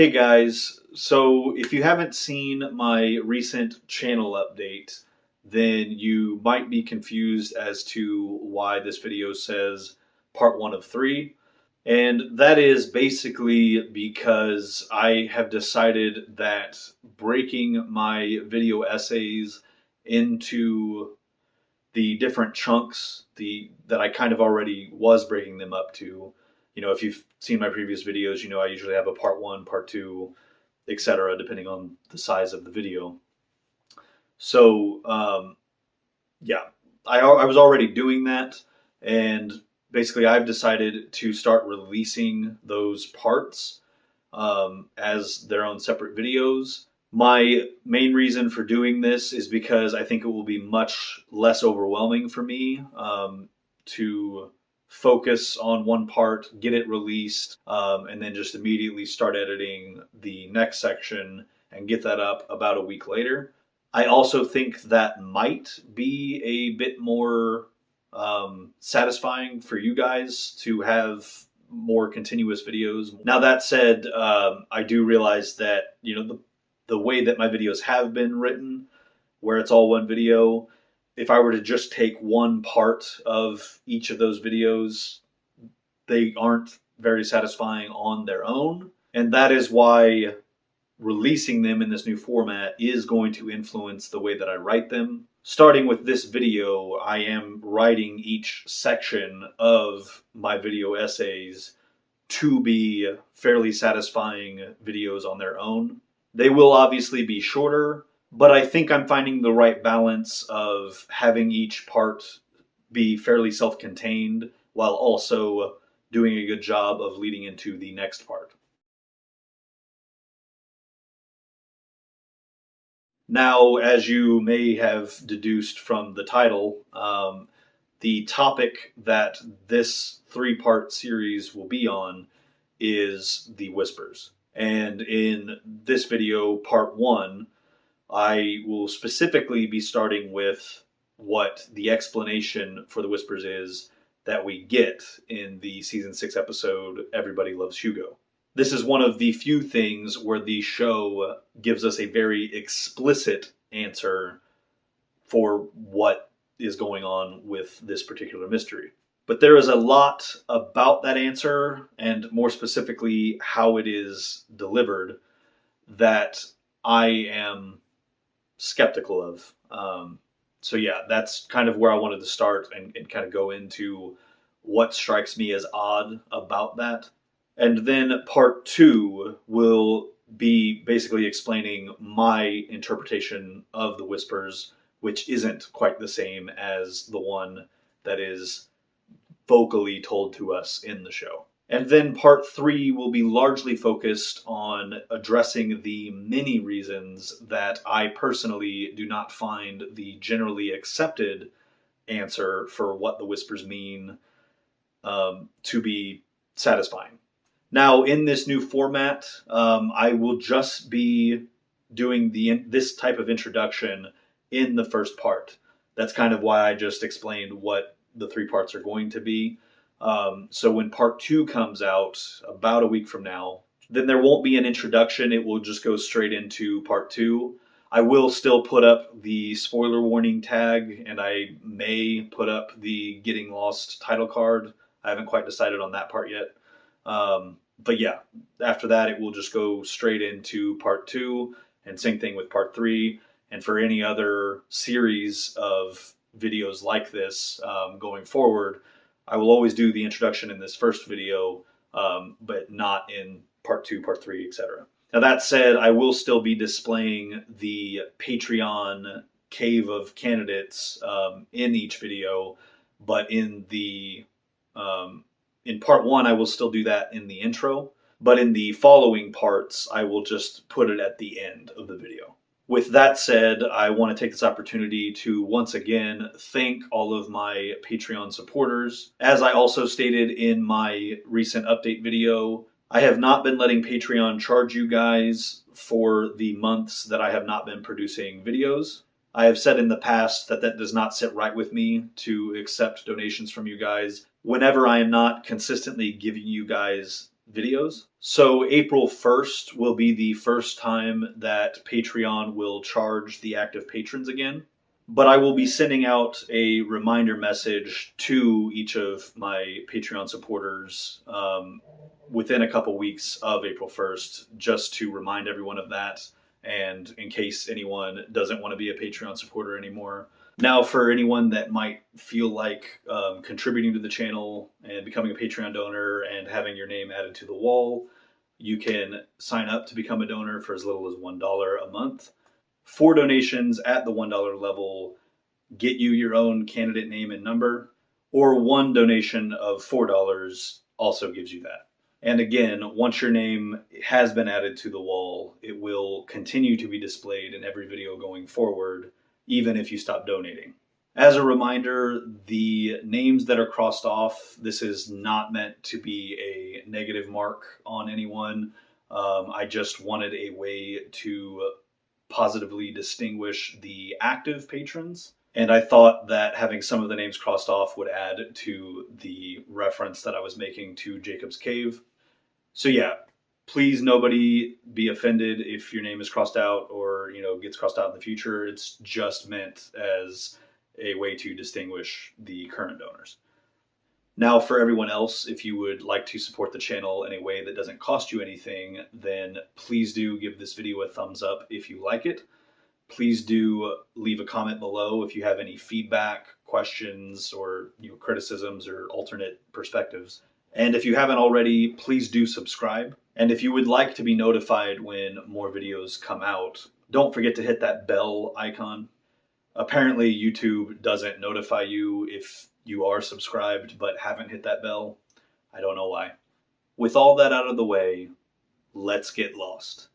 Hey guys, so if you haven't seen my recent channel update, then you might be confused as to why this video says part 1 of 3. And that is basically because I have decided that breaking my video essays into the different chunks that I kind of already was breaking them up to. If you've seen my previous videos, I usually have a part 1, part 2, etc., depending on the size of the video. So, yeah, I was already doing that, and basically I've decided to start releasing those parts as their own separate videos. My main reason for doing this is because I think it will be much less overwhelming for me to focus on one part, get it released, and then just immediately start editing the next section and get that up about a week later. I also think that might be a bit more satisfying for you guys to have more continuous videos. Now that said, I do realize that the way that my videos have been written, where it's all one video, if I were to just take one part of each of those videos, they aren't very satisfying on their own. And that is why releasing them in this new format is going to influence the way that I write them. Starting with this video, I am writing each section of my video essays to be fairly satisfying videos on their own. They will obviously be shorter, but I think I'm finding the right balance of having each part be fairly self-contained while also doing a good job of leading into the next part. Now, as you may have deduced from the title, the topic that this 3-part series will be on is the whispers. And in this video, part 1, I will specifically be starting with what the explanation for the whispers is that we get in the season 6 episode, Everybody Loves Hugo. This is one of the few things where the show gives us a very explicit answer for what is going on with this particular mystery. But there is a lot about that answer, and more specifically how it is delivered, that I am skeptical of. So yeah, that's kind of where I wanted to start and kind of go into what strikes me as odd about that. And then part 2 will be basically explaining my interpretation of the whispers, which isn't quite the same as the one that is vocally told to us in the show. And then part 3 will be largely focused on addressing the many reasons that I personally do not find the generally accepted answer for what the whispers mean to be satisfying. Now, in this new format, I will just be doing this type of introduction in the first part. That's kind of why I just explained what the 3 parts are going to be. So when part 2 comes out about a week from now, then there won't be an introduction. It will just go straight into part 2. I will still put up the spoiler warning tag, and I may put up the Getting Lost title card. I haven't quite decided on that part yet. But yeah, after that, it will just go straight into part 2, and same thing with part 3. And for any other series of videos like this going forward, I will always do the introduction in this first video, but not in part 2, part 3, etc. Now that said, I will still be displaying the Patreon cave of candidates in each video, but in part 1, I will still do that in the intro, but in the following parts, I will just put it at the end of the video. With that said, I want to take this opportunity to once again thank all of my Patreon supporters. As I also stated in my recent update video, I have not been letting Patreon charge you guys for the months that I have not been producing videos. I have said in the past that that does not sit right with me to accept donations from you guys whenever I am not consistently giving you guys videos. So April 1st will be the first time that Patreon will charge the active patrons again. But I will be sending out a reminder message to each of my Patreon supporters within a couple weeks of April 1st, just to remind everyone of that, and in case anyone doesn't want to be a Patreon supporter anymore. Now, for anyone that might feel like contributing to the channel and becoming a Patreon donor and having your name added to the wall, you can sign up to become a donor for as little as $1 a month. 4 donations at the $1 level get you your own candidate name and number, or 1 donation of $4 also gives you that. And again, once your name has been added to the wall, it will continue to be displayed in every video going forward, even if you stop donating. As a reminder, the names that are crossed off, this is not meant to be a negative mark on anyone. I just wanted a way to positively distinguish the active patrons. And I thought that having some of the names crossed off would add to the reference that I was making to Jacob's Cave. So yeah, please nobody be offended if your name is crossed out or, gets crossed out in the future. It's just meant as a way to distinguish the current donors. Now, for everyone else, if you would like to support the channel in a way that doesn't cost you anything, then please do give this video a thumbs up if you like it. Please do leave a comment below if you have any feedback, questions, or criticisms or alternate perspectives. And if you haven't already, please do subscribe. And if you would like to be notified when more videos come out, don't forget to hit that bell icon. Apparently, YouTube doesn't notify you if you are subscribed but haven't hit that bell. I don't know why. With all that out of the way, let's get lost.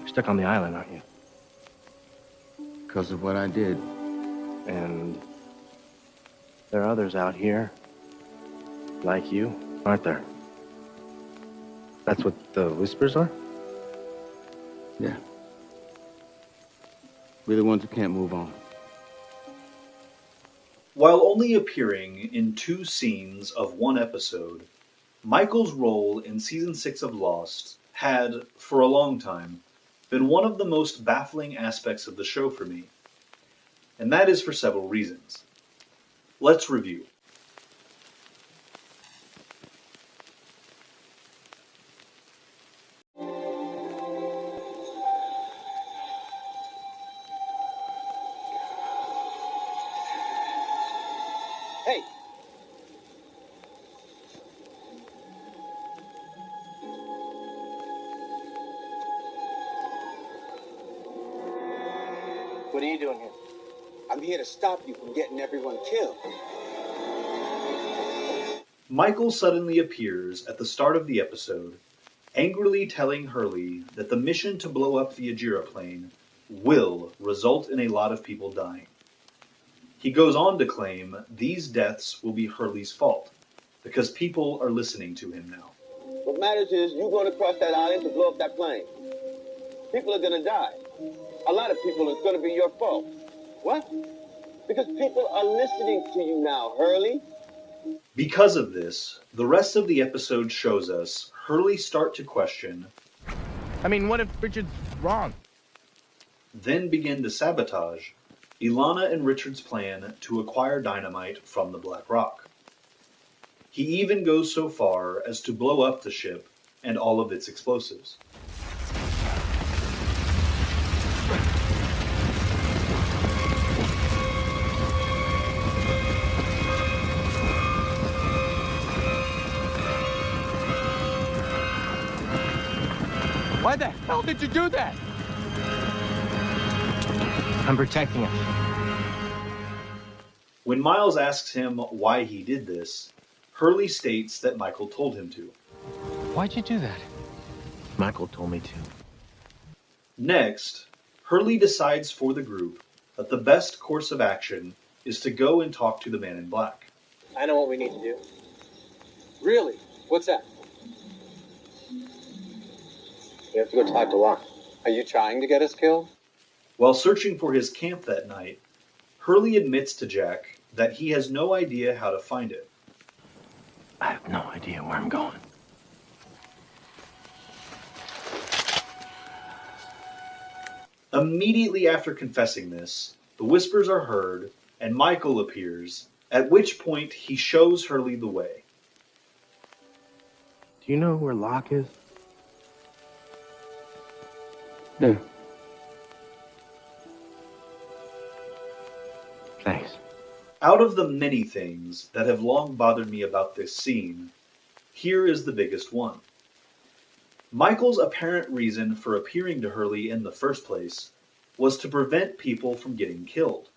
Stuck on the island, aren't you? Because of what I did. And there are others out here like you, aren't there? That's what the whispers are? Yeah. We're the ones who can't move on. While only appearing in 2 scenes of 1 episode, Michael's role in Season 6 of Lost had, for a long time, been one of the most baffling aspects of the show for me. And that is for several reasons. Let's review. Hey! What are you doing here? I'm here to stop you from getting everyone killed. Michael suddenly appears at the start of the episode, angrily telling Hurley that the mission to blow up the Ajira plane will result in a lot of people dying. He goes on to claim these deaths will be Hurley's fault, because people are listening to him now. What matters is you going across that island to blow up that plane. People are going to die. A lot of people, it's going to be your fault. What? Because people are listening to you now, Hurley. Because of this, the rest of the episode shows us Hurley start to question, I mean, what if Richard's wrong? then begin to sabotage Ilana and Richard's plan to acquire dynamite from the Black Rock. He even goes so far as to blow up the ship and all of its explosives. Why the hell did you do that? I'm protecting us. When Miles asks him why he did this, Hurley states that Michael told him to. Why'd you do that? Michael told me to. Next, Hurley decides for the group that the best course of action is to go and talk to the Man in Black. I know what we need to do. Really? What's that? We have to go talk to Locke. Are you trying to get us killed? While searching for his camp that night, Hurley admits to Jack that he has no idea how to find it. I have no idea where I'm going. Immediately after confessing this, the whispers are heard and Michael appears, at which point he shows Hurley the way. Do you know where Locke is? Yeah. Thanks. Out of the many things that have long bothered me about this scene, here is the biggest one. Michael's apparent reason for appearing to Hurley in the first place was to prevent people from getting killed.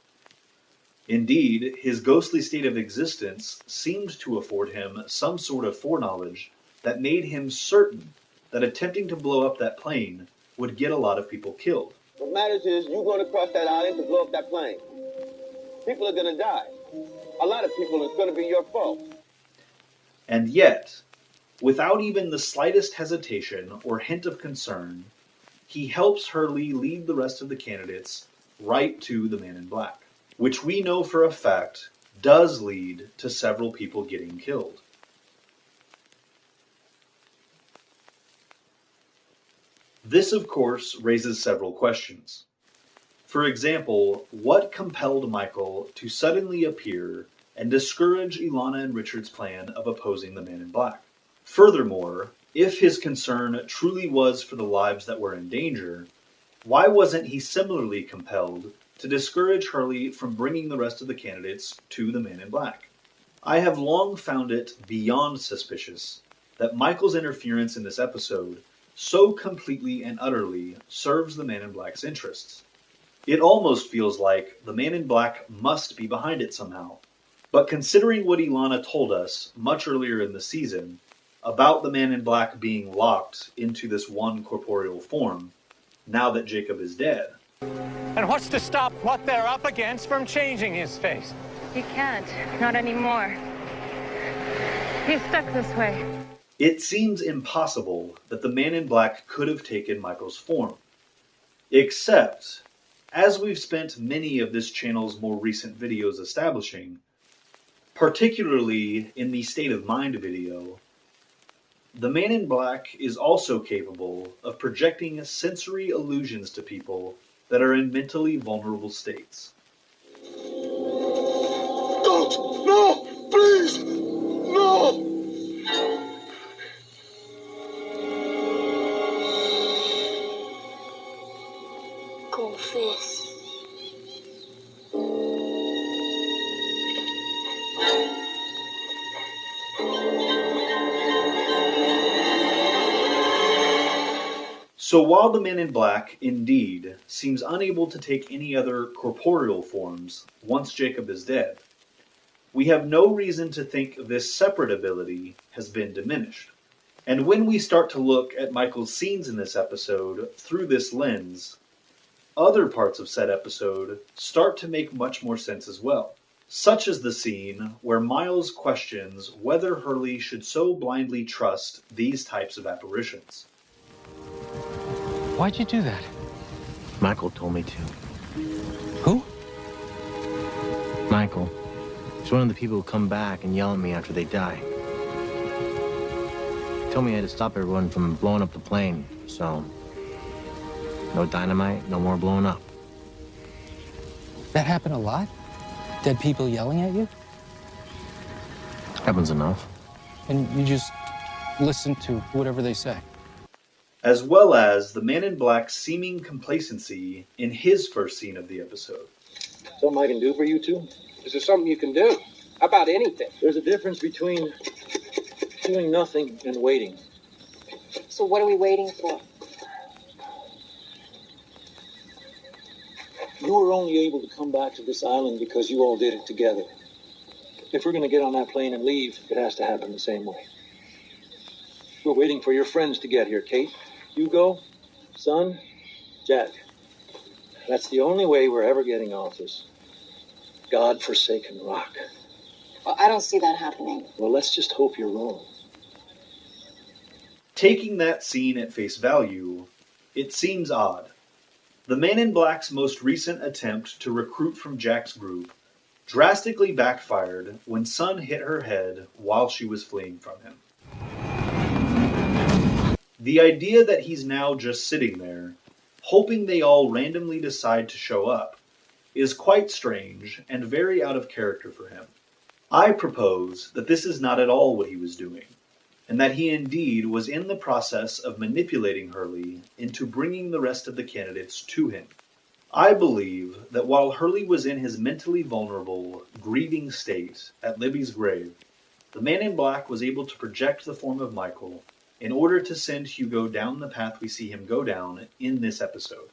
Indeed, his ghostly state of existence seemed to afford him some sort of foreknowledge that made him certain that attempting to blow up that plane would get a lot of people killed. What matters is you're going to cross that island to blow up that plane. People are going to die. A lot of people, it's going to be your fault. And yet, without even the slightest hesitation or hint of concern, he helps Hurley lead the rest of the candidates right to the Man in Black, which we know for a fact does lead to several people getting killed. This, of course, raises several questions. For example, what compelled Michael to suddenly appear and discourage Ilana and Richard's plan of opposing the Man in Black? Furthermore, if his concern truly was for the lives that were in danger, why wasn't he similarly compelled to discourage Hurley from bringing the rest of the candidates to the Man in Black? I have long found it beyond suspicious that Michael's interference in this episode so completely and utterly serves the Man in Black's interests. It almost feels like the Man in Black must be behind it somehow. But considering what Ilana told us much earlier in the season about the Man in Black being locked into this one corporeal form, now that Jacob is dead. And what's to stop what they're up against from changing his face? You can't. Not anymore. He's stuck this way. It seems impossible that the Man in Black could have taken Michael's form. Except, as we've spent many of this channel's more recent videos establishing, particularly in the State of Mind video, the Man in Black is also capable of projecting sensory illusions to people that are in mentally vulnerable states. Don't! No! Please! No! Confess. So while the Man in Black, indeed, seems unable to take any other corporeal forms once Jacob is dead, we have no reason to think this separate ability has been diminished. And when we start to look at Michael's scenes in this episode through this lens, other parts of said episode start to make much more sense as well. Such as the scene where Miles questions whether Hurley should so blindly trust these types of apparitions. Why'd you do that? Michael told me to. Who? Michael. He's one of the people who come back and yell at me after they die. He told me I had to stop everyone from blowing up the plane, so... no dynamite, no more blowing up. That happened a lot? Dead people yelling at you? Happens enough. And you just listen to whatever they say? As well as the Man in Black's seeming complacency in his first scene of the episode. Something I can do for you two? Is there something you can do? How about anything? There's a difference between doing nothing and waiting. So what are we waiting for? You were only able to come back to this island because you all did it together. If we're going to get on that plane and leave, it has to happen the same way. We're waiting for your friends to get here, Kate. Hugo, Son, Jack. That's the only way we're ever getting off this God-forsaken rock. Well, I don't see that happening. Well, let's just hope you're wrong. Taking that scene at face value, it seems odd. The Man in Black's most recent attempt to recruit from Jack's group drastically backfired when Sun hit her head while she was fleeing from him. The idea that he's now just sitting there, hoping they all randomly decide to show up, is quite strange and very out of character for him. I propose that this is not at all what he was doing, and that he indeed was in the process of manipulating Hurley into bringing the rest of the candidates to him. I believe that while Hurley was in his mentally vulnerable, grieving state at Libby's grave, the Man in Black was able to project the form of Michael in order to send Hugo down the path we see him go down in this episode.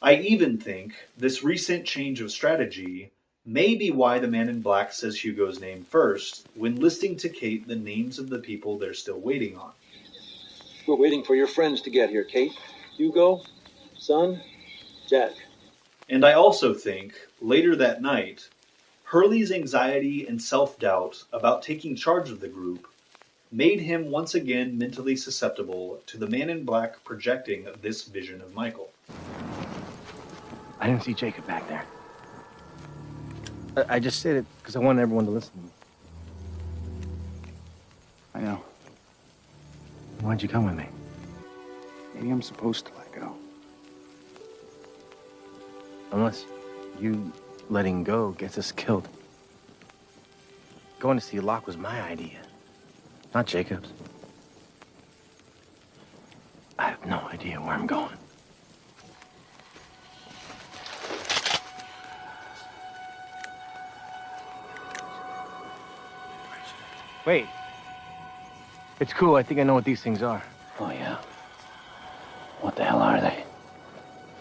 I even think this recent change of strategy may be why the Man in Black says Hugo's name first when listing to Kate the names of the people they're still waiting on. We're waiting for your friends to get here, Kate. Hugo, Son, Jack. And I also think, later that night, Hurley's anxiety and self-doubt about taking charge of the group made him once again mentally susceptible to the Man in Black projecting this vision of Michael. I didn't see Jacob back there. I just said it because I wanted everyone to listen to me. I know. Why'd you come with me? Maybe I'm supposed to let go. Unless you letting go gets us killed. Going to see Locke was my idea, not Jacob's. I have no idea where I'm going. Wait. It's cool. I think I know what these things are. Oh, yeah. What the hell are they?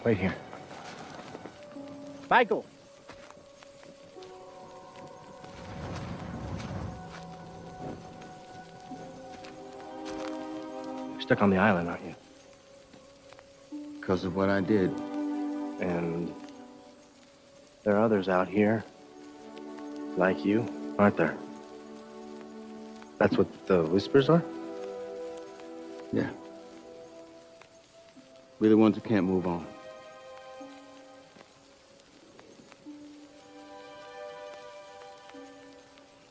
Wait here. Michael! You're stuck on the island, aren't you? Because of what I did. And there are others out here like you, aren't there? That's what the whispers are? Yeah. We're the ones who can't move on.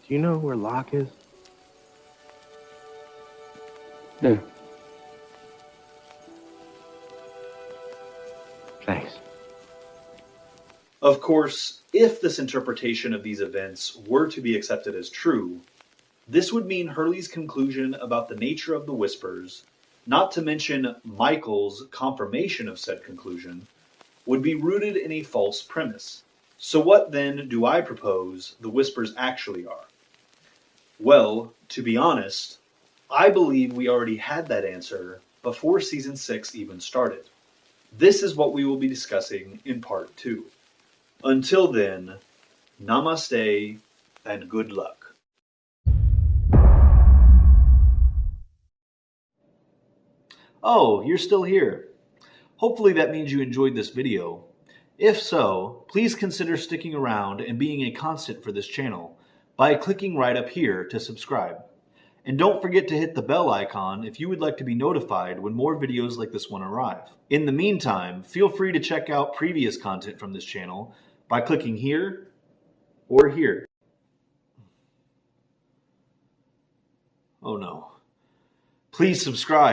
Do you know where Locke is? Yeah. Thanks. Of course, if this interpretation of these events were to be accepted as true, this would mean Hurley's conclusion about the nature of the Whispers, not to mention Michael's confirmation of said conclusion, would be rooted in a false premise. So what then do I propose the Whispers actually are? Well, to be honest, I believe we already had that answer before Season 6 even started. This is what we will be discussing in Part 2. Until then, namaste and good luck. Oh, you're still here. Hopefully that means you enjoyed this video. If so, please consider sticking around and being a constant for this channel by clicking right up here to subscribe. And don't forget to hit the bell icon if you would like to be notified when more videos like this one arrive. In the meantime, feel free to check out previous content from this channel by clicking here or here. Oh no. Please subscribe.